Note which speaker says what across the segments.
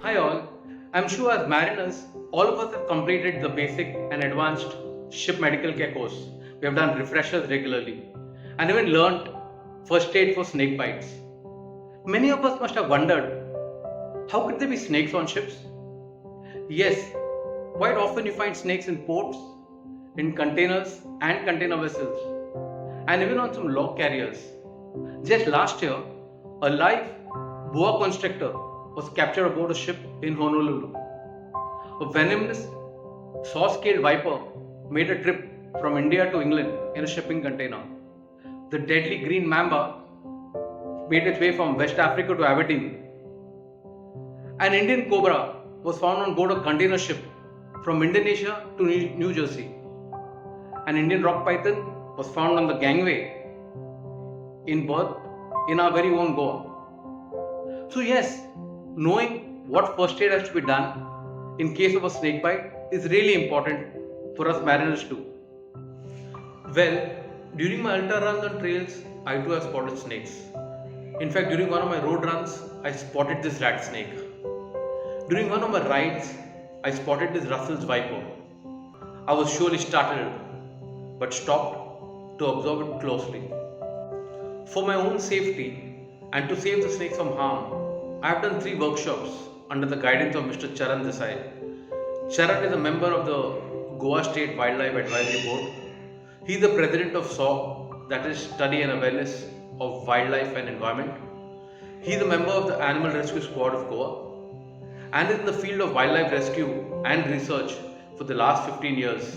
Speaker 1: Hi all. I'm sure as mariners, all of us have completed the basic and advanced ship medical care course. We have done refreshers regularly and even learnt first aid for snake bites. Many of us must have wondered, how could there be snakes on ships? Yes, quite often you find snakes in ports, in containers and container vessels, and even on some log carriers. Just last year, a live boa constrictor was captured aboard a ship in Honolulu. A venomous saw-scaled viper made a trip from India to England in a shipping container. The deadly green mamba made its way from West Africa to Aberdeen. An Indian cobra was found on board a container ship from Indonesia to New Jersey. An Indian rock python was found on the gangway in berth in our very own Goa. So yes, knowing what first aid has to be done in case of a snake bite is really important for us mariners too. Well, during my ultra runs on trails, I too have spotted snakes. In fact, during one of my road runs, I spotted this rat snake. During one of my rides, I spotted this Russell's viper. I was surely startled, but stopped to observe it closely. For my own safety and to save the snakes from harm, I have done 3 workshops under the guidance of Mr. Charan Desai. Charan is a member of the Goa State Wildlife Advisory Board. He is the president of SAW, that is Study and Awareness of Wildlife and Environment. He is a member of the Animal Rescue Squad of Goa and is in the field of wildlife rescue and research for the last 15 years.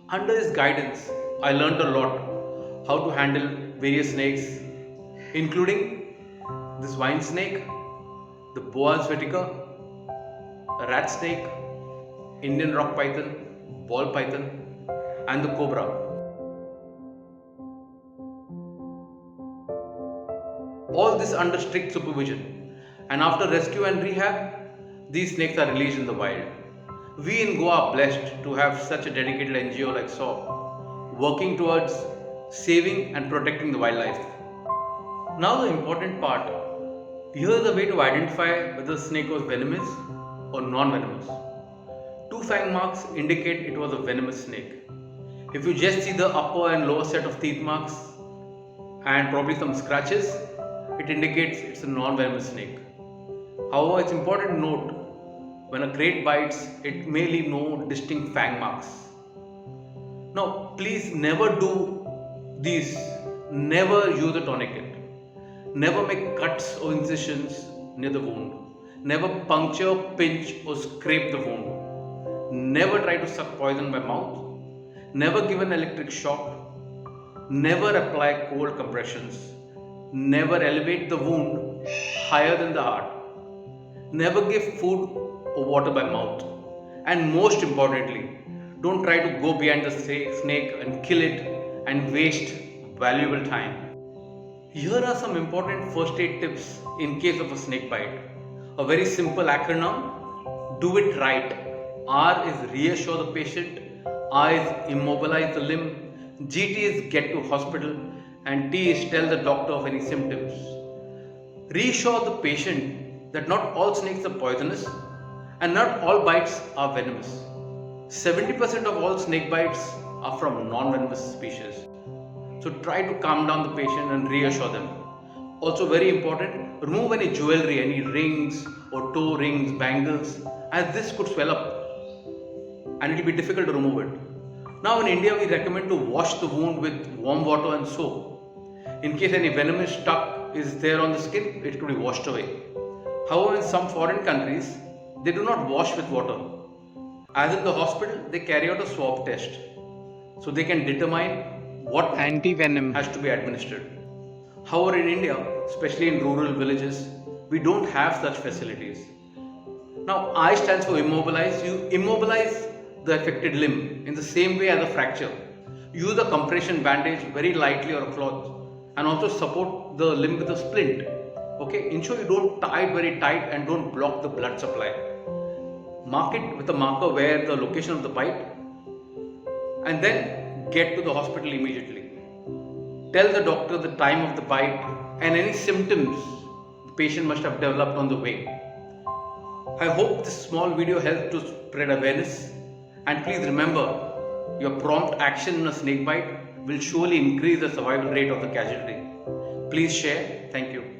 Speaker 1: Under his guidance, I learned a lot how to handle various snakes, including this vine snake, the boa swetica, a rat snake, Indian rock python, ball python, and the cobra. All this under strict supervision, and after rescue and rehab, these snakes are released in the wild. We in Goa are blessed to have such a dedicated NGO like SAW, working towards saving and protecting the wildlife. Now the important part. Here is the way to identify whether the snake was venomous or non-venomous. 2 fang marks indicate it was a venomous snake. If you just see the upper and lower set of teeth marks and probably some scratches, it indicates it's a non-venomous snake. However, it's important to note, when a crate bites, it may leave no distinct fang marks. Now, please never do these. Never use a tourniquet. Never make cuts or incisions near the wound. Never puncture, pinch or scrape the wound. Never try to suck poison by mouth. Never give an electric shock. Never apply cold compressions. Never elevate the wound higher than the heart. Never give food or water by mouth. And most importantly, don't try to go behind the snake and kill it and waste valuable time. Here are some important first aid tips in case of a snake bite. A very simple acronym: do it right. R is reassure the patient, I is immobilize the limb, GT is get to hospital, and T is tell the doctor of any symptoms. Reassure the patient that not all snakes are poisonous and not all bites are venomous. 70% of all snake bites are from non-venomous species. So try to calm down the patient and reassure them. Also very important, remove any jewelry, any rings or toe rings, bangles, as this could swell up and it will be difficult to remove it. Now in India we recommend to wash the wound with warm water and soap. In case any venomous stuck is there on the skin, it could be washed away. However, in some foreign countries, they do not wash with water. As in the hospital, they carry out a swab test, so they can determine what anti-venom has to be administered. However, in India, especially in rural villages, we don't have such facilities. Now, I stands for immobilize. You immobilize the affected limb in the same way as a fracture. Use a compression bandage very lightly or a cloth, and also support the limb with a splint. Okay, ensure you don't tie it very tight and don't block the blood supply. Mark it with a marker where the location of the bite, and then get to the hospital immediately. Tell the doctor the time of the bite and any symptoms the patient must have developed on the way. I hope this small video helped to spread awareness, and please remember, your prompt action in a snake bite will surely increase the survival rate of the casualty. Please share. Thank you.